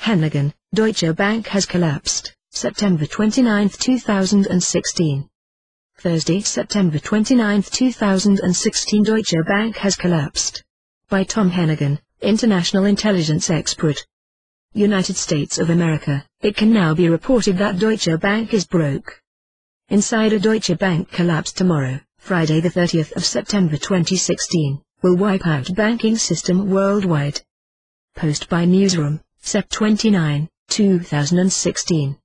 Heneghan, Deutsche Bank has collapsed, September 29, 2016. Thursday, September 29, 2016. Deutsche Bank has collapsed. By Tom Heneghan, international intelligence expert. United States of America. It can now be reported that Deutsche Bank is broke. Insider: Deutsche Bank collapse tomorrow, Friday the 30th of September 2016, will wipe out banking system worldwide. Post by Newsroom, Sept 29, 2016.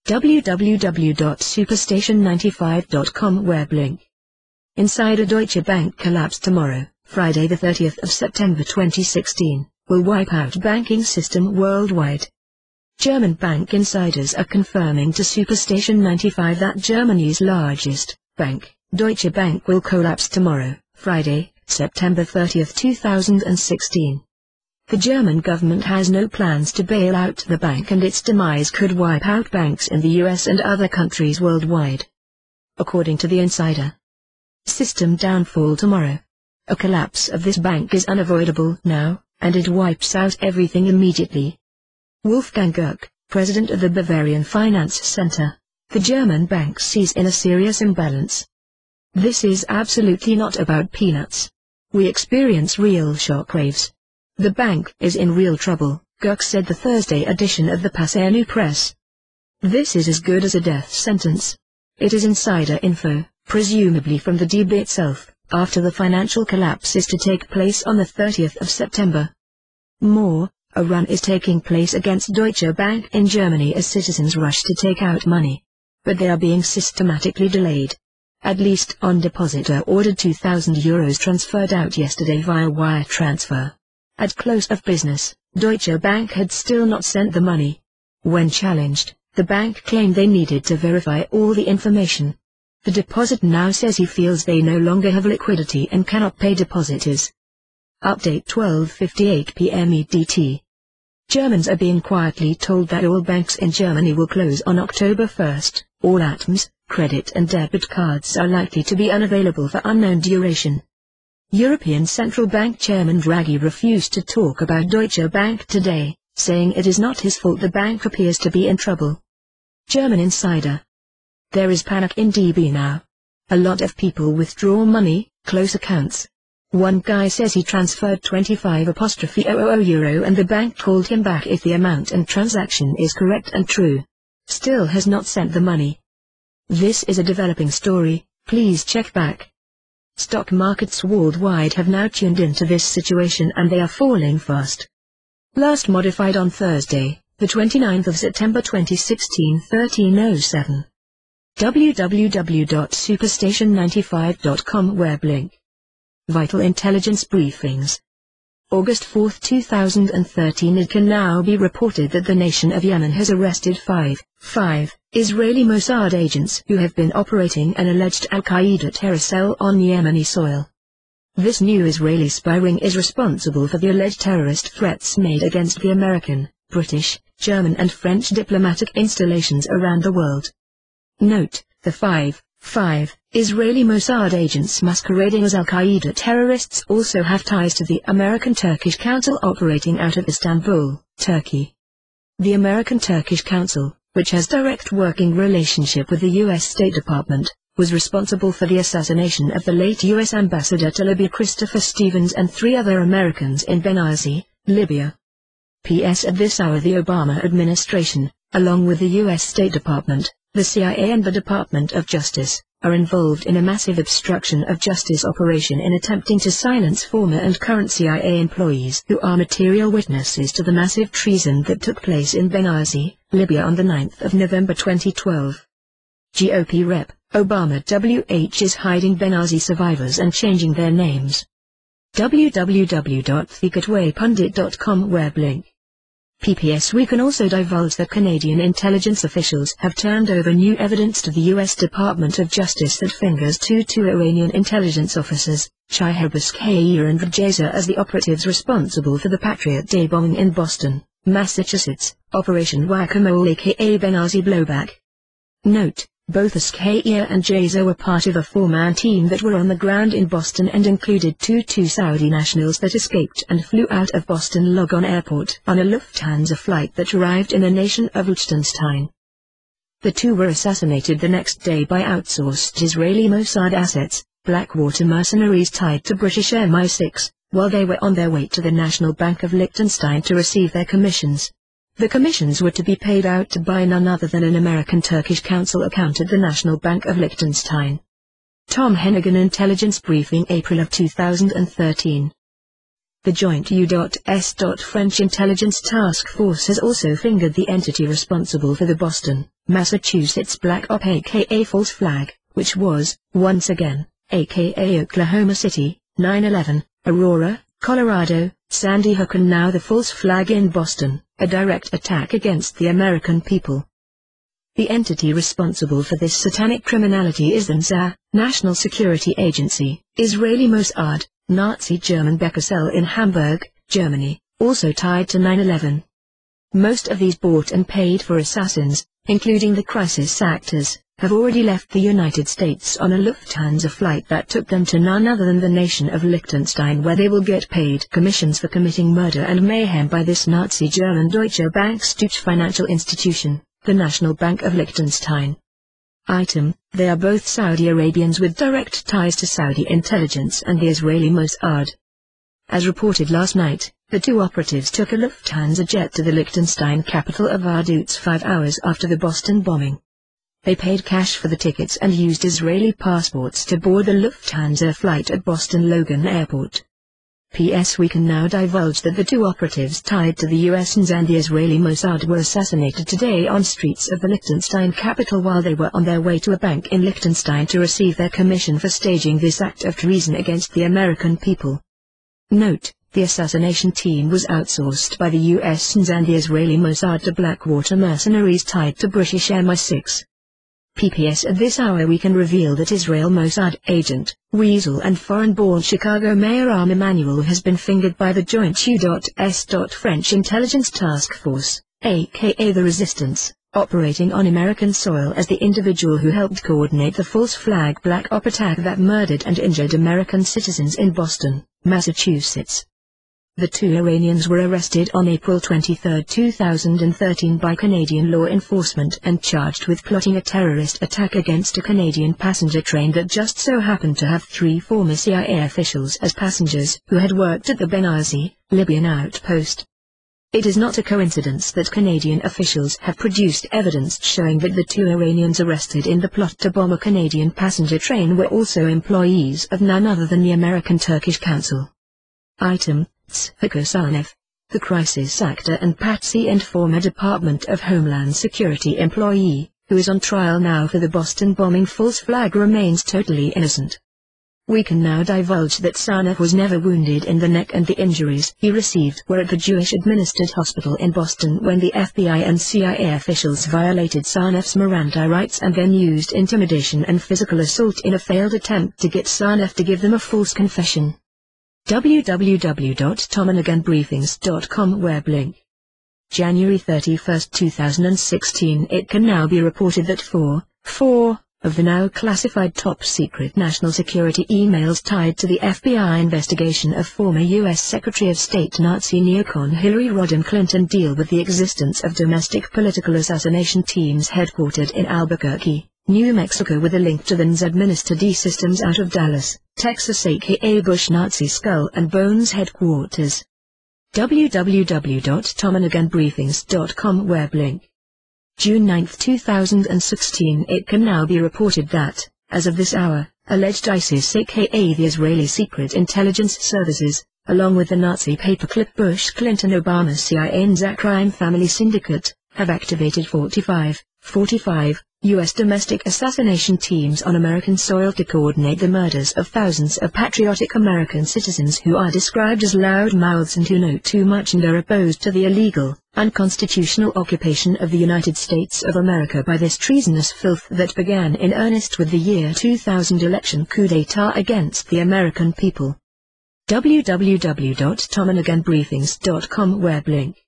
www.superstation95.com web link. Insider: Deutsche Bank collapse tomorrow, Friday the 30th of September 2016, will wipe out banking system worldwide. German bank insiders are confirming to Superstation 95 that Germany's largest bank, Deutsche Bank, will collapse tomorrow, Friday, September 30, 2016. The German government has no plans to bail out the bank, and its demise could wipe out banks in the US and other countries worldwide. According to the insider, system downfall tomorrow. A collapse of this bank is unavoidable now, and it wipes out everything immediately. Wolfgang Guck, president of the Bavarian Finance Center. The German bank sees in a serious imbalance. This is absolutely not about peanuts. We experience real shockwaves. The bank is in real trouble, Guck said the Thursday edition of the Passé New Press. This is as good as a death sentence. It is insider info, presumably from the DB itself, after the financial collapse is to take place on the 30th of September. More, a run is taking place against Deutsche Bank in Germany as citizens rush to take out money. But they are being systematically delayed. At least on depositor ordered €2,000 transferred out yesterday via wire transfer. At close of business, Deutsche Bank had still not sent the money. When challenged, the bank claimed they needed to verify all the information. The depositor now says he feels they no longer have liquidity and cannot pay depositors. Update 12:58 p.m. EDT. Germans are being quietly told that all banks in Germany will close on October 1st. All ATMs, credit and debit cards are likely to be unavailable for unknown duration. European Central Bank Chairman Draghi refused to talk about Deutsche Bank today, saying it is not his fault the bank appears to be in trouble. German insider. There is panic in DB now. A lot of people withdraw money, close accounts. One guy says he transferred €25,000 and the bank called him back if the amount and transaction is correct and true. Still has not sent the money. This is a developing story, please check back. Stock markets worldwide have now tuned into this situation and they are falling fast. Last modified on Thursday, the 29th of September 2016, 13:07. www.superstation95.com web link. Vital intelligence briefings. August 4, 2013. It can now be reported that the nation of Yemen has arrested five Israeli Mossad agents who have been operating an alleged al-Qaeda terror cell on Yemeni soil. This new Israeli spy ring is responsible for the alleged terrorist threats made against the American, British, German and French diplomatic installations around the world. Note, the five Israeli Mossad agents masquerading as al-Qaeda terrorists also have ties to the American-Turkish Council operating out of Istanbul, Turkey. The American-Turkish Council, which has direct working relationship with the U.S. State Department, was responsible for the assassination of the late U.S. Ambassador to Libya Christopher Stevens and 3 other Americans in Benghazi, Libya. P.S. At this hour the Obama administration, along with the U.S. State Department, the CIA and the Department of Justice, are involved in a massive obstruction of justice operation in attempting to silence former and current CIA employees who are material witnesses to the massive treason that took place in Benghazi, Libya on the 9th of November 2012. GOP Rep. Obama WH is hiding Benghazi survivors and changing their names. www.thegotwaypundit.com web link. PPS. We can also divulge that Canadian intelligence officials have turned over new evidence to the U.S. Department of Justice that fingers two Iranian intelligence officers, Shihab Khair and Rajaza, as the operatives responsible for the Patriot Day bombing in Boston, Massachusetts, Operation Whack-a-Mole aka Benghazi blowback. Note, Both Askia and Jaza were part of a four-man team that were on the ground in Boston and included two Saudi nationals that escaped and flew out of Boston Logan Airport on a Lufthansa flight that arrived in the nation of Liechtenstein. The two were assassinated the next day by outsourced Israeli Mossad assets, Blackwater mercenaries tied to British MI6, while they were on their way to the National Bank of Liechtenstein to receive their commissions. The commissions were to be paid out to by none other than an American-Turkish council account at the National Bank of Liechtenstein. Tom Heneghan Intelligence Briefing, April of 2013. The joint U.S. French Intelligence Task Force has also fingered the entity responsible for the Boston, Massachusetts Black Op aka False Flag, which was, once again, aka Oklahoma City, 9/11, Aurora, Colorado, Sandy Hook and now the False Flag in Boston, a direct attack against the American people. The entity responsible for this satanic criminality is the NSA, National Security Agency, Israeli Mossad, Nazi German Beckersel in Hamburg, Germany, also tied to 9/11. Most of these bought and paid for assassins, including the crisis actors, have already left the United States on a Lufthansa flight that took them to none other than the nation of Liechtenstein, where they will get paid commissions for committing murder and mayhem by this Nazi German Deutsche Bank Deutsche financial institution, the National Bank of Liechtenstein. Item, they are both Saudi Arabians with direct ties to Saudi intelligence and the Israeli Mossad. As reported last night, the two operatives took a Lufthansa jet to the Liechtenstein capital of Vaduz 5 hours after the Boston bombing. They paid cash for the tickets and used Israeli passports to board the Lufthansa flight at Boston Logan Airport. P.S. We can now divulge that the two operatives tied to the U.S. and the Israeli Mossad were assassinated today on streets of the Liechtenstein capital while they were on their way to a bank in Liechtenstein to receive their commission for staging this act of treason against the American people. Note, the assassination team was outsourced by the U.S. and the Israeli Mossad to Blackwater mercenaries tied to British MI6. PPS. At this hour we can reveal that Israel Mossad agent, Weasel and foreign-born Chicago Mayor Rahm Emanuel has been fingered by the joint U.S. French Intelligence Task Force, aka the Resistance, operating on American soil as the individual who helped coordinate the false flag Black Op attack that murdered and injured American citizens in Boston, Massachusetts. The two Iranians were arrested on April 23, 2013 by Canadian law enforcement and charged with plotting a terrorist attack against a Canadian passenger train that just so happened to have 3 former CIA officials as passengers who had worked at the Benghazi, Libyan outpost. It is not a coincidence that Canadian officials have produced evidence showing that the two Iranians arrested in the plot to bomb a Canadian passenger train were also employees of none other than the American-Turkish Council. Item, Sarnav, the crisis actor and patsy and former Department of Homeland Security employee, who is on trial now for the Boston bombing false flag, remains totally innocent. We can now divulge that Sarnav was never wounded in the neck and the injuries he received were at the Jewish-administered hospital in Boston when the FBI and CIA officials violated Sarnav's Miranda rights and then used intimidation and physical assault in a failed attempt to get Sarnav to give them a false confession. www.tomheneghanbriefings.com Web link. January 31, 2016. It can now be reported that four of the now classified top-secret national security emails tied to the FBI investigation of former U.S. Secretary of State Nazi neocon Hillary Rodham Clinton deal with the existence of domestic political assassination teams headquartered in Albuquerque, New Mexico, with a link to the NSA-administered E-systems out of Dallas, Texas, aka Bush Nazi Skull and Bones headquarters. www.tomheneghanbriefings.com Web link. June 9, 2016. It can now be reported that, as of this hour, alleged ISIS aka the Israeli Secret Intelligence Services, along with the Nazi paperclip Bush Clinton-Obama CIA and crime family syndicate, have activated 45 U.S. domestic assassination teams on American soil to coordinate the murders of thousands of patriotic American citizens who are described as loudmouths and who know too much and are opposed to the illegal, unconstitutional occupation of the United States of America by this treasonous filth that began in earnest with the year 2000 election coup d'etat against the American people. www.tomheneghanbriefings.com Web link.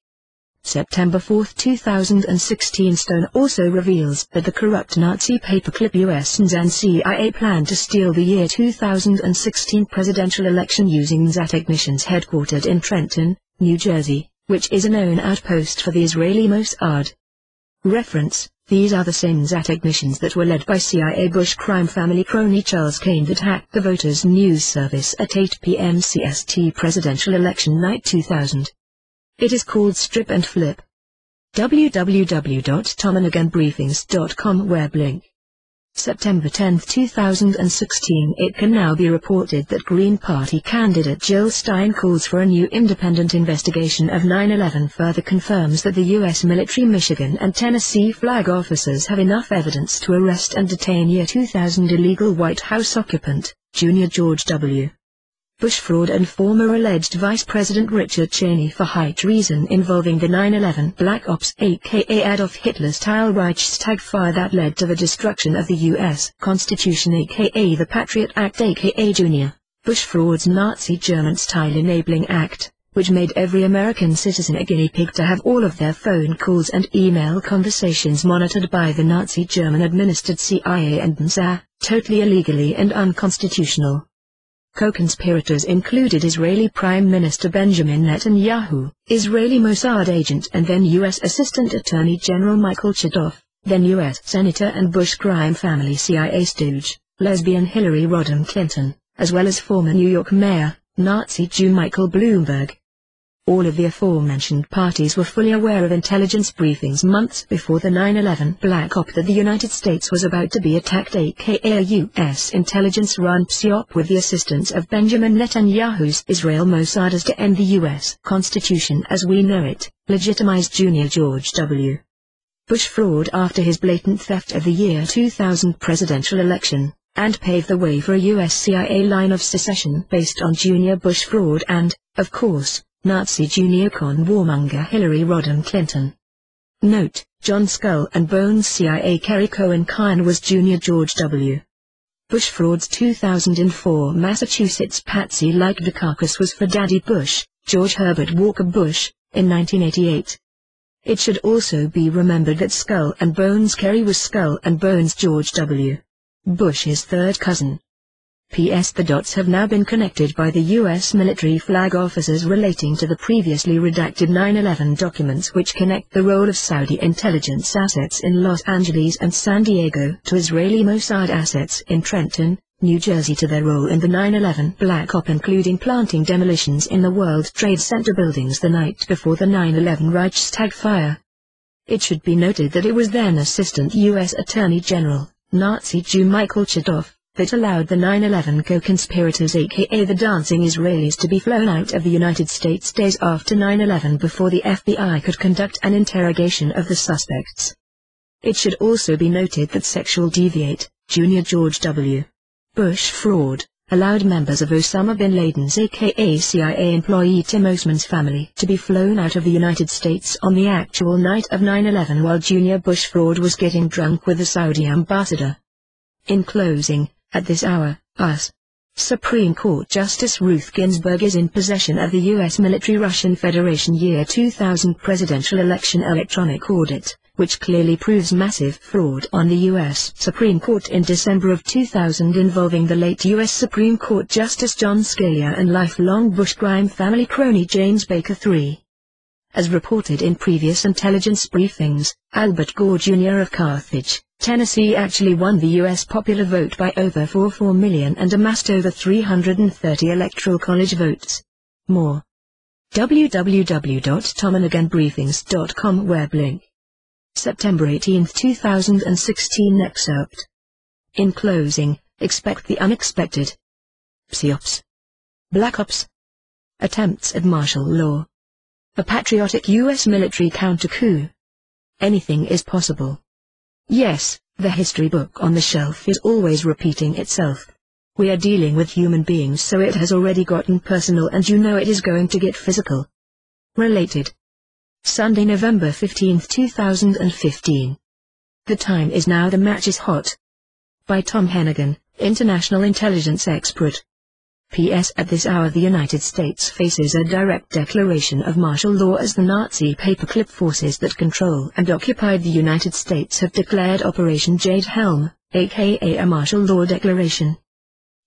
September 4, 2016 Stone also reveals that the corrupt Nazi paperclip US and CIA planned to steal the year 2016 presidential election using NSA technicians headquartered in Trenton, New Jersey, which is a known outpost for the Israeli Mossad. Reference: these are the same NSA technicians that were led by CIA Bush crime family crony Charles Kane that hacked the Voters News Service at 8 p.m. CST presidential election night 2000. It is called Strip and Flip. www.tomheneghanbriefings.com web link. September 10, 2016 It can now be reported that Green Party candidate Jill Stein calls for a new independent investigation of 9/11 further confirms that the U.S. military Michigan and Tennessee flag officers have enough evidence to arrest and detain year 2000 illegal White House occupant, Junior George W. Bush fraud and former alleged Vice President Richard Cheney for high treason involving the 9/11 Black Ops aka Adolf Hitler-style Reichstag fire that led to the destruction of the U.S. Constitution aka the Patriot Act aka Junior Bush fraud's Nazi German-style enabling act, which made every American citizen a guinea pig to have all of their phone calls and email conversations monitored by the Nazi German-administered CIA and NSA, totally illegally and unconstitutional. Co-conspirators included Israeli Prime Minister Benjamin Netanyahu, Israeli Mossad agent and then U.S. Assistant Attorney General Michael Chertoff, then U.S. Senator and Bush crime family CIA stooge, lesbian Hillary Rodham Clinton, as well as former New York Mayor, Nazi Jew Michael Bloomberg. All of the aforementioned parties were fully aware of intelligence briefings months before the 9/11 Black Op that the United States was about to be attacked aka a U.S. intelligence-run PSYOP with the assistance of Benjamin Netanyahu's Israel Mossad as to end the U.S. Constitution as we know it, legitimized Junior George W. Bush fraud after his blatant theft of the year 2000 presidential election, and paved the way for a U.S. CIA line of secession based on Junior Bush fraud and, of course, Nazi junior con warmonger Hillary Rodham Clinton. Note: John Skull and Bones CIA Kerry Cohen Kine was Junior George W. Bush fraud's 2004 Massachusetts Patsy Like Dukakis was for Daddy Bush, George Herbert Walker Bush, in 1988. It should also be remembered that Skull and Bones Kerry was Skull and Bones George W. Bush's third cousin. P.S. The dots have now been connected by the U.S. military flag officers relating to the previously redacted 9/11 documents which connect the role of Saudi intelligence assets in Los Angeles and San Diego to Israeli Mossad assets in Trenton, New Jersey to their role in the 9/11 Black Op including planting demolitions in the World Trade Center buildings the night before the 9/11 Reichstag fire. It should be noted that it was then Assistant U.S. Attorney General, Nazi Jew Michael Chertoff, that allowed the 9/11 co-conspirators aka the dancing Israelis to be flown out of the United States days after 9/11 before the FBI could conduct an interrogation of the suspects. It should also be noted that sexual deviate, Junior George W. Bush fraud, allowed members of Osama bin Laden's aka CIA employee Tim Osman's family to be flown out of the United States on the actual night of 9/11 while Junior Bush fraud was getting drunk with the Saudi ambassador. In closing, at this hour, US Supreme Court Justice Ruth Ginsburg is in possession of the U.S. military Russian Federation year 2000 presidential election electronic audit, which clearly proves massive fraud on the U.S. Supreme Court in December of 2000 involving the late U.S. Supreme Court Justice John Scalia and lifelong Bush crime family crony James Baker III. As reported in previous intelligence briefings, Albert Gore Jr. of Carthage, Tennessee actually won the U.S. popular vote by over 44 million and amassed over 330 electoral college votes. More. www.tomheneghanbriefings.com web link. September 18, 2016 excerpt. In closing, expect the unexpected. PSYOPs. Black Ops. Attempts at martial law. A patriotic U.S. military counter-coup. Anything is possible. Yes, the history book on the shelf is always repeating itself. We are dealing with human beings, so it has already gotten personal and you know it is going to get physical. Related. Sunday, November 15, 2015. The time is now, the match is hot. By Tom Heneghan, international intelligence expert. P.S. At this hour the United States faces a direct declaration of martial law as the Nazi paperclip forces that control and occupied the United States have declared Operation Jade Helm, aka a martial law declaration.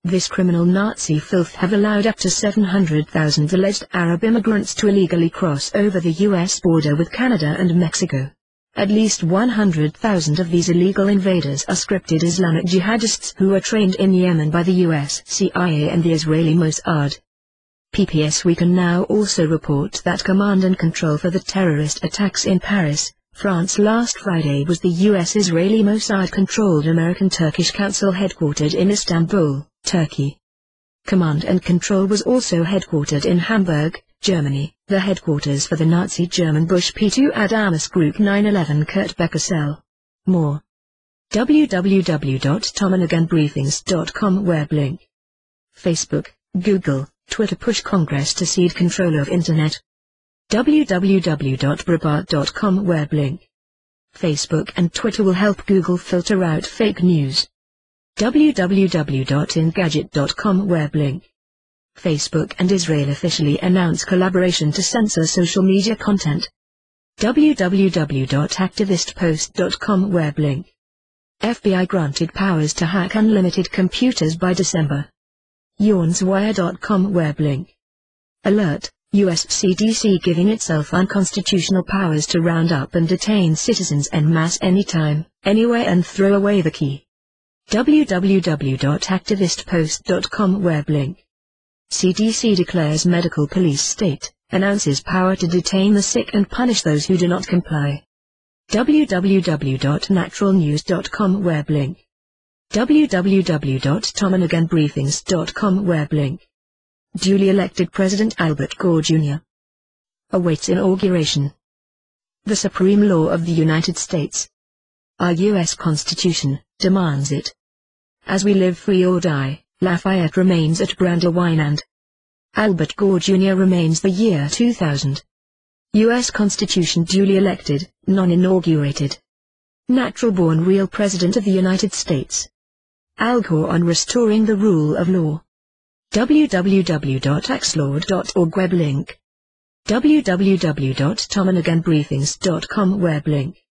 This criminal Nazi filth have allowed up to 700,000 alleged Arab immigrants to illegally cross over the U.S. border with Canada and Mexico. At least 100,000 of these illegal invaders are scripted Islamic jihadists who are trained in Yemen by the U.S. CIA and the Israeli Mossad. PPS. We can now also report that command and control for the terrorist attacks in Paris, France last Friday was the U.S.-Israeli Mossad-controlled American-Turkish Council headquartered in Istanbul, Turkey. Command and control was also headquartered in Hamburg, Germany, the headquarters for the Nazi German Bush P2 Adamas Group 9/11 Kurt Becker cell. More. www.tomheneghanbriefings.com Web link. Facebook, Google, Twitter push Congress to cede control of Internet. www.breitbart.com Web link. Facebook and Twitter will help Google filter out fake news. www.engadget.com Web link. Facebook and Israel officially announce collaboration to censor social media content. www.activistpost.com Web link. FBI granted powers to hack unlimited computers by December. yawnswire.com Web link. Alert, US CDC giving itself unconstitutional powers to round up and detain citizens en masse anytime, anywhere and throw away the key. www.activistpost.com Web link. CDC declares medical police state, announces power to detain the sick and punish those who do not comply. www.naturalnews.com Web link. www.tomheneghanbriefings.com Web link. Duly elected President Albert Gore Jr. awaits inauguration. The supreme law of the United States. Our U.S. Constitution demands it. As we live free or die, Lafayette remains at Brandywine and Albert Gore Jr. remains the year 2000. U.S. Constitution duly elected, non-inaugurated. Natural-born real President of the United States. Al Gore on restoring the rule of law. www.axlaw.org Web link. www.tomheneghanbriefings.com Web link.